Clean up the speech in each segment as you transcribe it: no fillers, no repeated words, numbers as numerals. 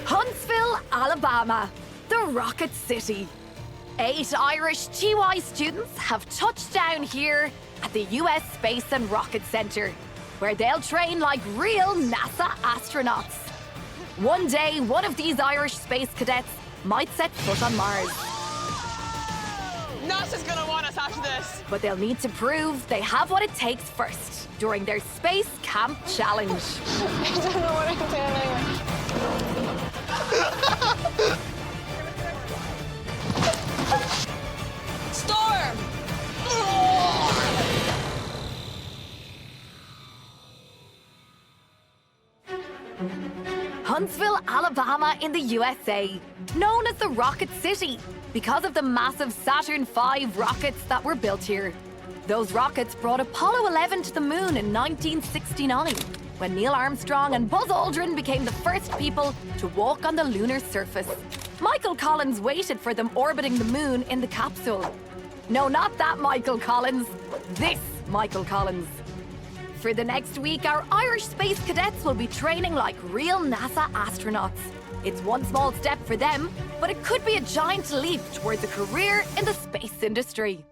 Huntsville, Alabama, the Rocket City. 8 Irish TY students have touched down here at the US Space and Rocket Center, where they'll train like real NASA astronauts. One day, one of these Irish space cadets might set foot on Mars. NASA's gonna want us after this. But they'll need to prove they have what it takes first during their Space Camp Challenge. I don't know what I'm doing anyway. Storm! Huntsville, Alabama in the USA, known as the Rocket City because of the massive Saturn V rockets that were built here. Those rockets brought Apollo 11 to the moon in 1969, when Neil Armstrong and Buzz Aldrin became the first people to walk on the lunar surface. Michael Collins waited for them orbiting the moon in the capsule. No, not that Michael Collins, this Michael Collins. For the next week, our Irish Space Cadets will be training like real NASA astronauts. It's one small step for them, but it could be a giant leap towards a career in the space industry.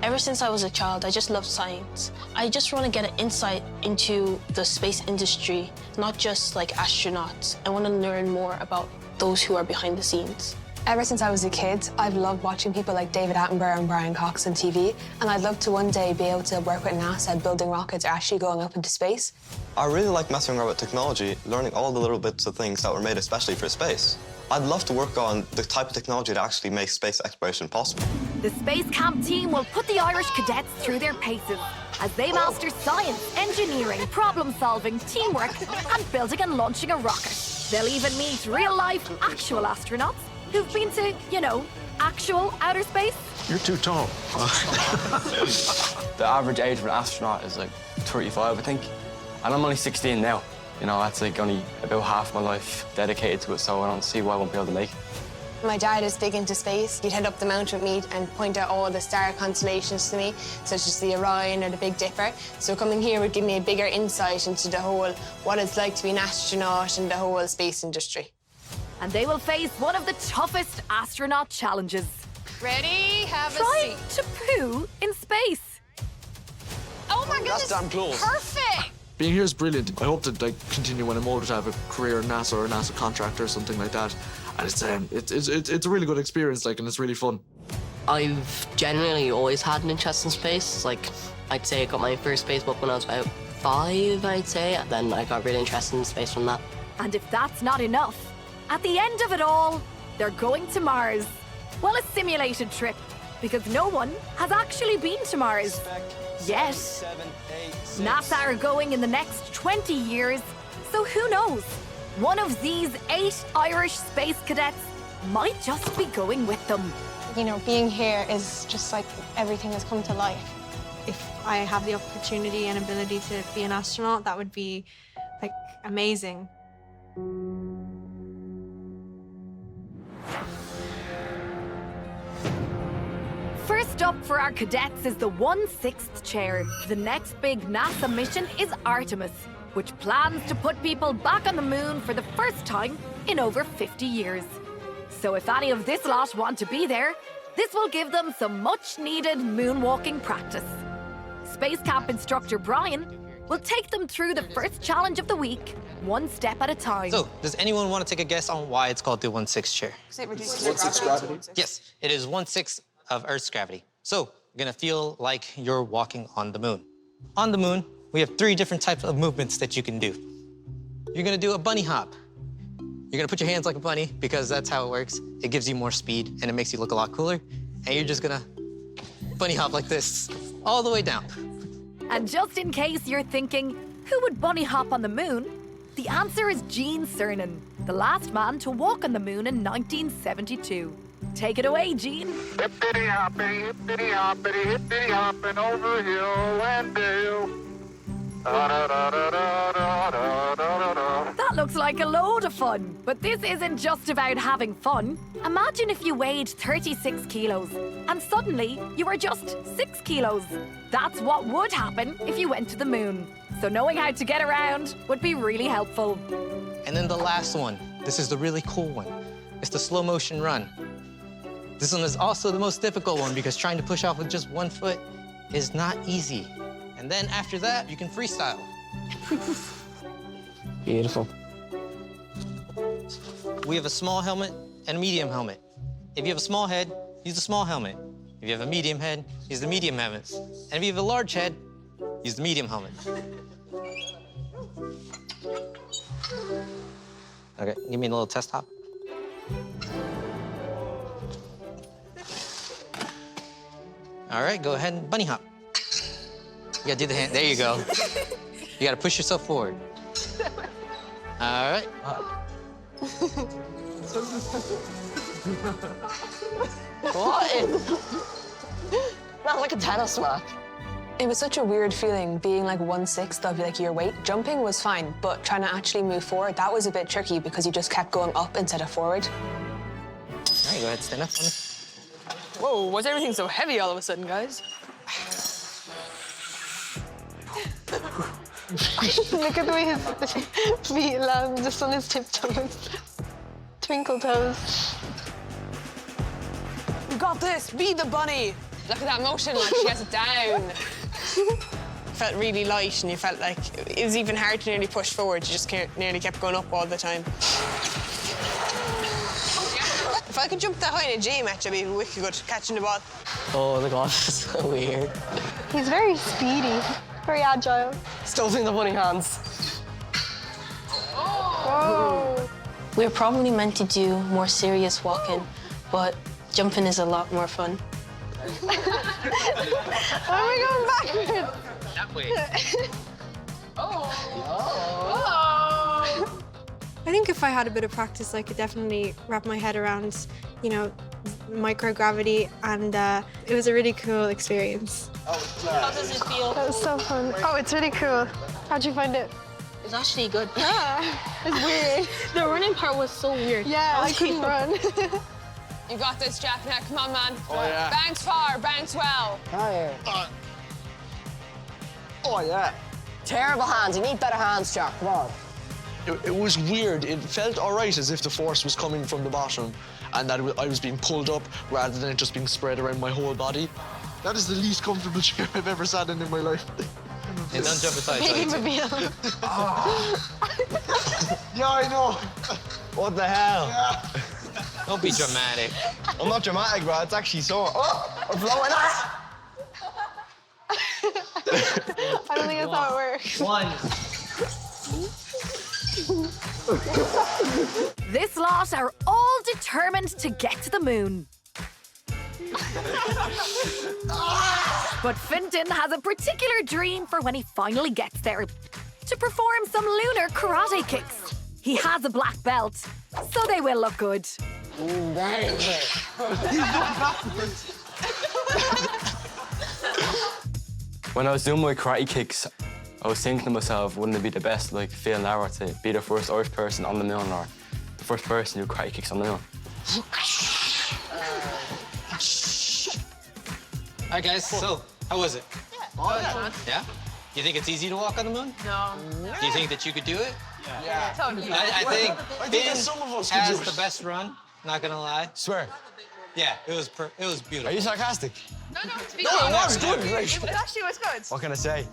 Ever since I was a child, I just loved science. I just want to get an insight into the space industry, not just like astronauts. I want to learn more about those who are behind the scenes. Ever since I was a kid, I've loved watching people like David Attenborough and Brian Cox on TV, and I'd love to one day be able to work with NASA building rockets or actually going up into space. I really like messing around with technology, learning all the little bits of things that were made especially for space. I'd love to work on the type of technology that actually makes space exploration possible. The Space Camp team will put the Irish cadets through their paces as they master science, engineering, problem-solving, teamwork, and building and launching a rocket. They'll even meet real-life, actual astronauts who've been to, you know, actual outer space. You're too tall. The average age of an astronaut is like 35, I think. And I'm only 16 now. You know, that's like only about half my life dedicated to it, so I don't see why I won't be able to make it. My dad is big into space. He'd head up the mountain with me and point out all the star constellations to me, such as the Orion or the Big Dipper. So coming here would give me a bigger insight into the whole, what it's like to be an astronaut and the whole space industry. And they will face one of the toughest astronaut challenges. Ready? Have a Trying seat. to poo in space. Oh my goodness. That's damn close. Perfect. Being here is brilliant. I hope to continue when I'm older to have a career in NASA or a NASA contractor or something like that. And it's a really good experience, and it's really fun. I've generally always had an interest in space. I'd say I got my first space book when I was about 5, I'd say. And then I got really interested in space from that. And if that's not enough, at the end of it all, they're going to Mars. Well, a simulated trip, because no one has actually been to Mars yet. NASA are going in the next 20 years, so who knows? One of these 8 Irish space cadets might just be going with them. You know, being here is just like everything has come to life. If I have the opportunity and ability to be an astronaut, that would be like amazing. First up for our cadets is the 1/6 chair. The next big NASA mission is Artemis, which plans to put people back on the moon for the first time in over 50 years. So if any of this lot want to be there, this will give them some much-needed moonwalking practice. Space Camp instructor Brian will take them through the first challenge of the week, one step at a time. So, does anyone want to take a guess on why it's called the 1/6 chair? 1/6 gravity? Yes, it is 1/6 of Earth's gravity. So, you're gonna feel like you're walking on the moon. On the moon, we have 3 different types of movements that you can do. You're gonna do a bunny hop. You're gonna put your hands like a bunny because that's how it works. It gives you more speed and it makes you look a lot cooler. And you're just gonna bunny hop like this, all the way down. And just in case you're thinking, who would bunny hop on the moon? The answer is Gene Cernan, the last man to walk on the moon in 1972. Take it away, Gene. Hippity hopping, hippity hoppity, hippity hopping over hill and dale. That looks like a load of fun, but this isn't just about having fun. Imagine if you weighed 36 kilos and suddenly you were just 6 kilos. That's what would happen if you went to the moon. so knowing how to get around would be really helpful. And then the last one. This is the really cool one. It's the slow motion run. This one is also the most difficult one because trying to push off with just one foot is not easy. And then after that, you can freestyle. Beautiful. We have a small helmet and a medium helmet. If you have a small head, use the small helmet. If you have a medium head, use the medium helmet. And if you have a large head, use the medium helmet. Okay, give me a little test hop. All right, go ahead and bunny hop. You gotta do the hand, there you go. You gotta push yourself forward. All right. What? Not like a tennis match. It was such a weird feeling being like 1/6 of like your weight. Jumping was fine, but trying to actually move forward, that was a bit tricky because you just kept going up instead of forward. All right, go ahead, stand up for me. Whoa, why's everything so heavy all of a sudden, guys? Look at the way his feet land just on his tiptoes. Twinkle toes. You got this, be the bunny. Look at that motion, like she has it down. Felt really light and you felt like it was even hard to nearly push forward. You just nearly kept going up all the time. If I could jump that high in a gym match, I'd be wicked good catching the ball. Oh, the golf is so weird. He's very speedy, very agile. Still doing the bunny hands. Whoa. We're probably meant to do more serious walking, but jumping is a lot more fun. Why are we going backwards? That way. I think if I had a bit of practice, I could definitely wrap my head around, you know, microgravity, and it was a really cool experience. How does it feel? That was so fun. Oh, it's really cool. How'd you find it? It's actually good. Yeah, it's weird. The running part was so weird. Yeah, I couldn't run. You got this, Jack. Now, come on, man. Oh, yeah. Bounce far, bounce well. Oh, yeah. Terrible hands. You need better hands, Jack. Come on. It was weird. It felt all right, as if the force was coming from the bottom and that I was being pulled up rather than it just being spread around my whole body. That is the least comfortable chair I've ever sat in my life. Hey, don't jump aside. Making reveal. Yeah, I know. What the hell? Yeah. Don't be dramatic. I'm not dramatic, bro. It's actually sore. Oh, I'm blowing up. I don't think that's how it works. One. This lot are all determined to get to the moon. But Finton has a particular dream for when he finally gets there. To perform some lunar karate kicks. He has a black belt, so they will look good. When I was doing my karate kicks, I was thinking to myself, wouldn't it be the best, like, feeling now to be the first Irish person on the moon or the first person who karate kicks on the moon? All right, guys, so how was it? Yeah? You think it's easy to walk on the moon? No. Do you think that you could do it? Yeah. Totally. I think Finn some of us could has do the it. best run, not gonna lie. Swear. Yeah, it was beautiful. Are you sarcastic? No, it's No, it was good. It actually was good. What can I say?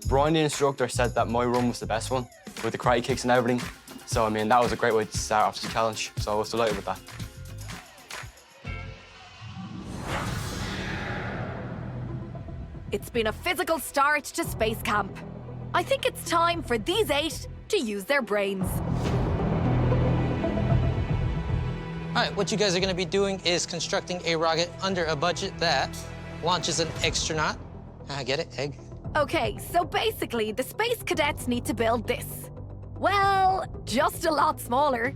Brian, the instructor, said that my run was the best one with the karate kicks and everything. So, I mean, that was a great way to start off the challenge. So I was delighted with that. It's been a physical start to space camp. I think it's time for these 8 to use their brains. All right, what you guys are gonna be doing is constructing a rocket under a budget that launches an extronaut. Get it, egg? Okay, so basically, the Space Cadets need to build this. Well, just a lot smaller.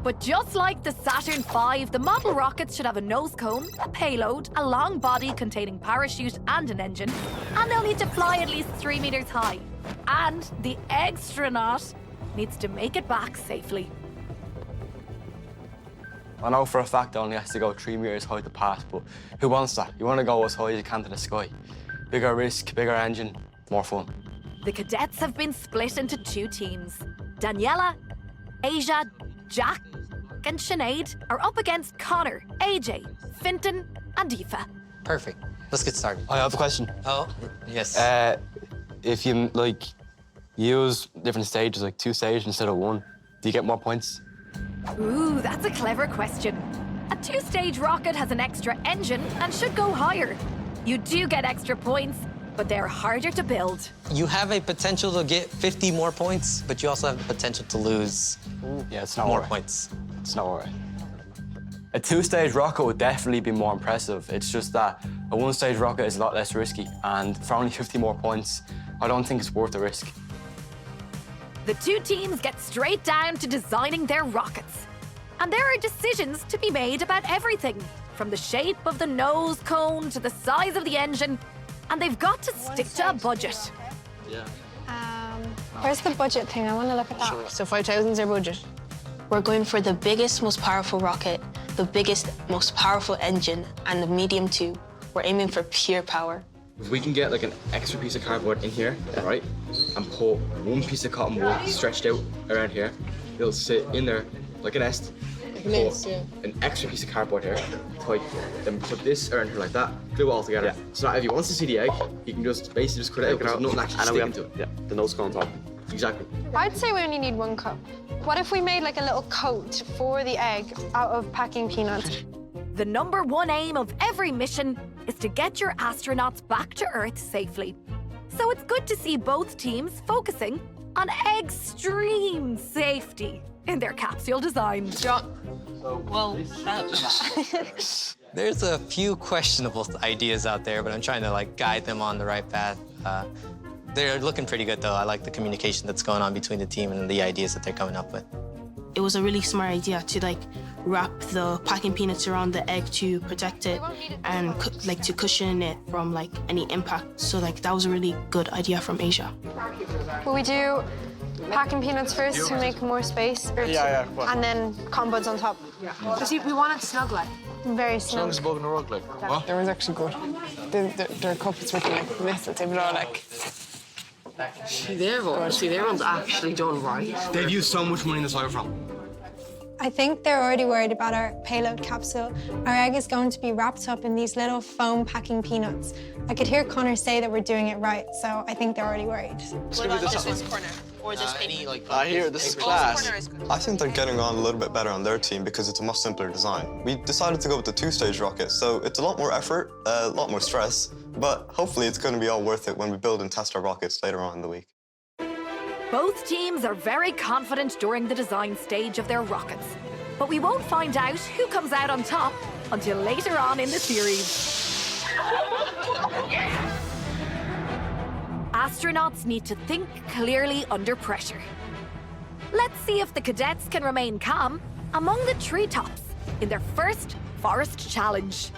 But just like the Saturn V, the model rockets should have a nose cone, a payload, a long body containing parachute and an engine, and they'll need to fly at least 3 meters high. And the extronaut needs to make it back safely. I know for a fact it only has to go 3 meters high to pass, but who wants that? You want to go as high as you can to the sky. Bigger risk, bigger engine, more fun. The cadets have been split into 2 teams. Daniela, Asia, Jack, and Sinead are up against Connor, AJ, Finton, and Aoife. Perfect. Let's get started. I have a question. Oh, yes. If you like use different stages, like 2 stages instead of 1, do you get more points? Ooh, that's a clever question. A 2-stage rocket has an extra engine and should go higher. You do get extra points, but they're harder to build. You have a potential to get 50 more points, but you also have the potential to lose Yeah, it's not more right. points. It's not right. A 2-stage rocket would definitely be more impressive. It's just that a 1-stage rocket is a lot less risky, and for only 50 more points, I don't think it's worth the risk. The 2 teams get straight down to designing their rockets. And there are decisions to be made about everything, from the shape of the nose cone to the size of the engine, and they've got to stick to a budget. Yeah. Where's the budget thing? I want to look at that. So 5,000's our budget. We're going for the biggest, most powerful rocket, the biggest, most powerful engine, and the medium 2. We're aiming for pure power. If we can get like an extra piece of cardboard in here, right, and put 1 piece of cotton wool stretched out around here, it'll sit in there like a nest. Put an extra piece of cardboard here, tight, then put this around here like that, glue it all together. Yeah. So that if he wants to see the egg, he can just basically just cut it out because nothing actually sticking to it. Yeah, the nose cone on top. Exactly. I'd say we only need 1 cup. What if we made like a little coat for the egg out of packing peanuts? The number 1 aim of every mission is to get your astronauts back to Earth safely. So it's good to see both teams focusing on extreme safety in their capsule designs. Well, There's a few questionable ideas out there, but I'm trying to like guide them on the right path. They're looking pretty good though. I like the communication that's going on between the team and the ideas that they're coming up with. It was a really smart idea to like wrap the packing peanuts around the egg to protect it and like to cushion it from like any impact. So like that was a really good idea from Asia. Will we do packing peanuts first to make more space? Yeah. And then cotton buds on top? See, we want it snug like. Very As long snug. as above in the rug, like. What? There was actually good. Their cup is looking like this, that they would all like. see their one's actually done right. They've used so much money in this from. I think they're already worried about our payload capsule. Our egg is going to be wrapped up in these little foam packing peanuts. I could hear Connor say that we're doing it right, so I think they're already worried. What about this corner or this paper? I hear this is class. I think they're getting on a little bit better on their team because it's a much simpler design. We decided to go with the 2-stage rocket, so it's a lot more effort, a lot more stress, but hopefully it's going to be all worth it when we build and test our rockets later on in the week. Both teams are very confident during the design stage of their rockets. But we won't find out who comes out on top until later on in the series. Astronauts need to think clearly under pressure. Let's see if the cadets can remain calm among the treetops in their first forest challenge.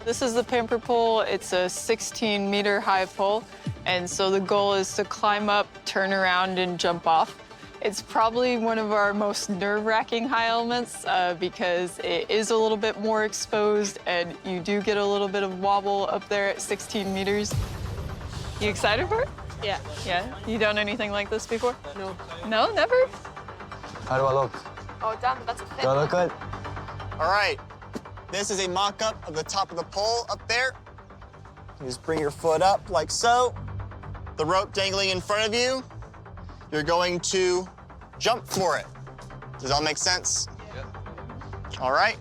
This is the pamper pole. It's a 16-meter high pole. And so the goal is to climb up, turn around, and jump off. It's probably one of our most nerve-wracking high elements because it is a little bit more exposed and you do get a little bit of wobble up there at 16 meters. You excited for it? Yeah. Yeah? You done anything like this before? No. No, never? How do I look? Oh, damn, that's a fit. Do I look good? All right, this is a mock-up of the top of the pole up there. You just bring your foot up like so. The rope dangling in front of you. You're going to jump for it. Does that make sense? Yeah. All right.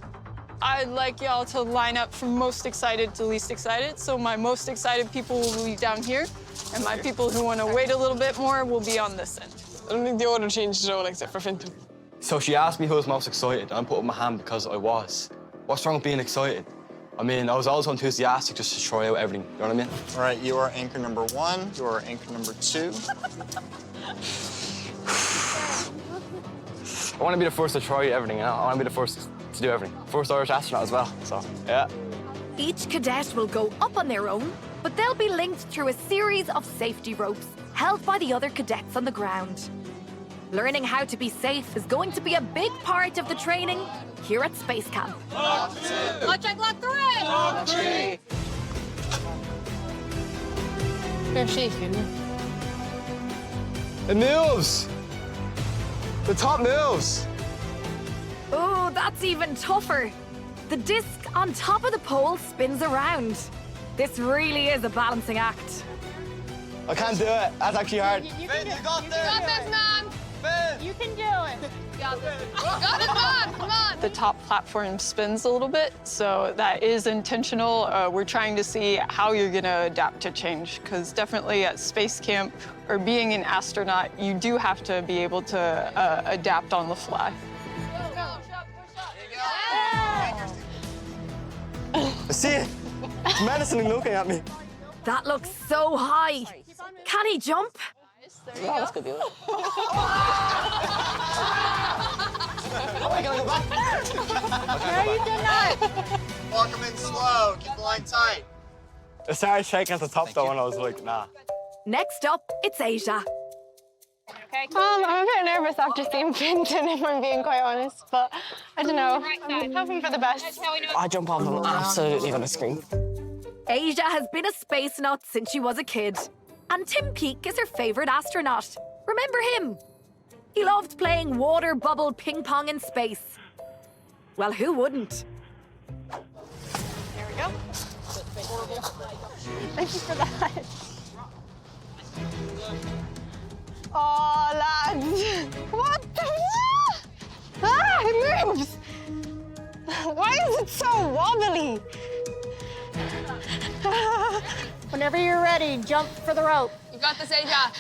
I'd like y'all to line up from most excited to least excited. So my most excited people will be down here, and my people who want to wait a little bit more will be on this end. I don't think the order changed at all except for Finton. So she asked me who was most excited. I'm putting my hand because I was. What's wrong with being excited? I mean, I was always enthusiastic just to try out everything, you know what I mean? All right, you are anchor number 1. You are anchor number 2. I want to be the first to try everything, you know? I want to be the first to do everything. First Irish astronaut as well, so, yeah. Each cadet will go up on their own, but they'll be linked through a series of safety ropes held by the other cadets on the ground. Learning how to be safe is going to be a big part of the training here at Space Camp. Check lock 3! They're shaking. It moves! The top moves! Oh, that's even tougher. The disc on top of the pole spins around. This really is a balancing act. I can't do it. That's actually hard. You got this, man. You can do it. You got this. You got it, man. Come on. The top platform spins a little bit, so that is intentional. We're trying to see how you're gonna adapt to change, because definitely at space camp or being an astronaut, you do have to be able to adapt on the fly. I see it. It's menacing looking at me. That looks so high. Can he jump? Yeah, that's good. Oh, I gotta go back. Walk them in slow. Keep the line tight. It started shaking at the top though, and I was like, nah. Next up, it's Asia. I'm a bit nervous after seeing Clinton, if I'm being quite honest, but I don't know. I'm hoping for the best. I jump off, I'm absolutely gonna scream. Asia has been a space nut since she was a kid. And Tim Peake is her favourite astronaut. Remember him? He loved playing water bubble ping pong in space. Well, who wouldn't? There we go. Thank you for that. Oh, lads. What the? Ah, it moves. Why is it so wobbly? Whenever you're ready, jump for the rope. You got this, Asia.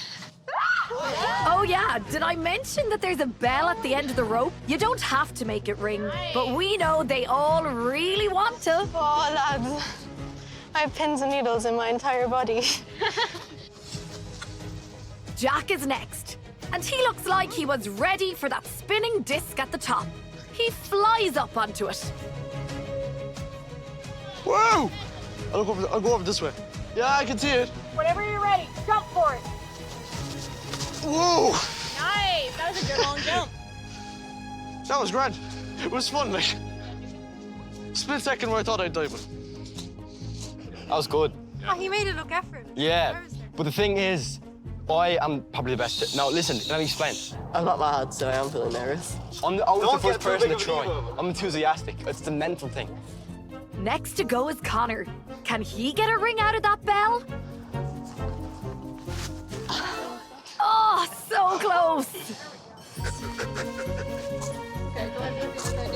Oh yeah, did I mention that there's a bell at the end of the rope? You don't have to make it ring, but we know they all really want to. Oh, lads. I have pins and needles in my entire body. Jack is next, and he looks like he was ready for that spinning disc at the top. He flies up onto it. Whoa! I'll go over this way. Yeah, I can see it. Whenever you're ready, jump for it. Whoa! Nice. That was a good long jump. That was grand. It was fun, like. Split second where I thought I'd die, but. That was good. Oh, he made it look effortless. Yeah, but the thing is, I am probably the best. Now, listen, let me explain. I'm not mad, so I am feeling nervous. I was the first person to try. I'm enthusiastic. It's the mental thing. Next to go is Connor. Can he get a ring out of that bell? Oh, so close.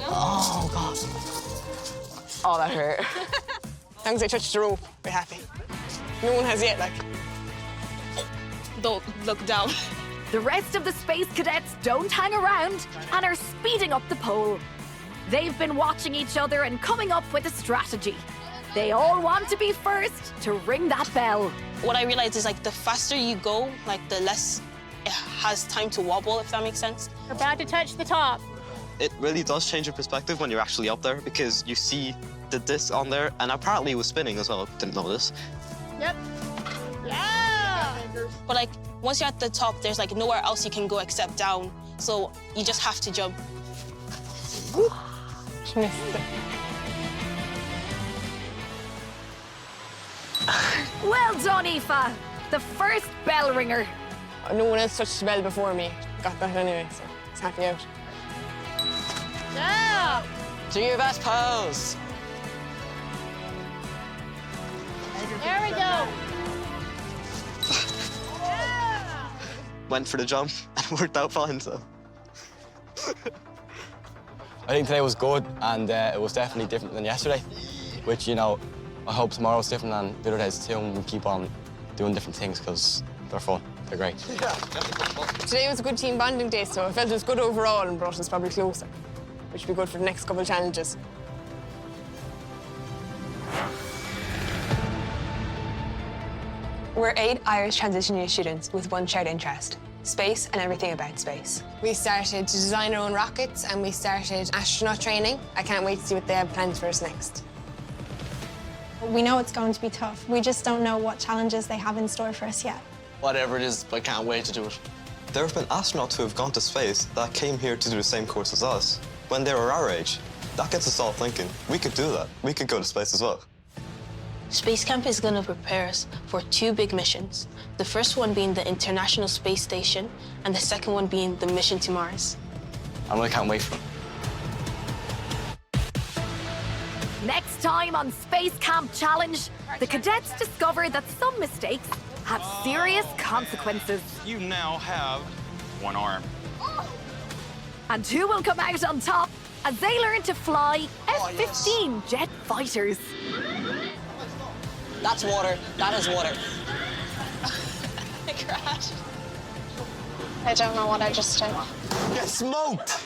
Oh, God. Oh, that hurt. As long as I touched the rope, we're happy. No one has yet, like. Don't look down. The rest of the Space Cadets don't hang around and are speeding up the pole. They've been watching each other and coming up with a strategy. They all want to be first to ring that bell. What I realized is, like, the faster you go, like, the less it has time to wobble, if that makes sense. You're about to touch the top. It really does change your perspective when you're actually up there, because you see the disc on there, and apparently it was spinning as well. Didn't know this. Yep. Yeah! But, like, once you're at the top, there's, like, nowhere else you can go except down. So you just have to jump. Well done, Aoife. The first bell ringer. No one else touched the bell before me. Got that anyway, so it's happy out. Yeah! Do your best pose. There we go. Went for the jump and it worked out fine, so. I think today was good, and it was definitely different than yesterday, which, you know, I hope tomorrow's different than the other days too, and we keep on doing different things because they're fun. They're great. Today was a good team bonding day, so I felt it was good overall and brought us probably closer, which will be good for the next couple of challenges. We're 8 Irish transition year students with one shared interest: space and everything about space. We started to design our own rockets and we started astronaut training. I can't wait to see what they have planned for us next. We know it's going to be tough. We just don't know what challenges they have in store for us yet. Whatever it is, I can't wait to do it. There have been astronauts who have gone to space that came here to do the same course as us when they were our age. That gets us all thinking, we could do that. We could go to space as well. Space Camp is going to prepare us for 2 big missions. The first one being the International Space Station, and the second one being the mission to Mars. I really can't wait for it. Next time on Space Camp Challenge, the cadets discover that some mistakes have serious consequences. You now have 1 arm. And who will come out on top as they learn to fly F-15 jet fighters? That's water. That is water. I crashed. I don't know what I just did. Get smoked!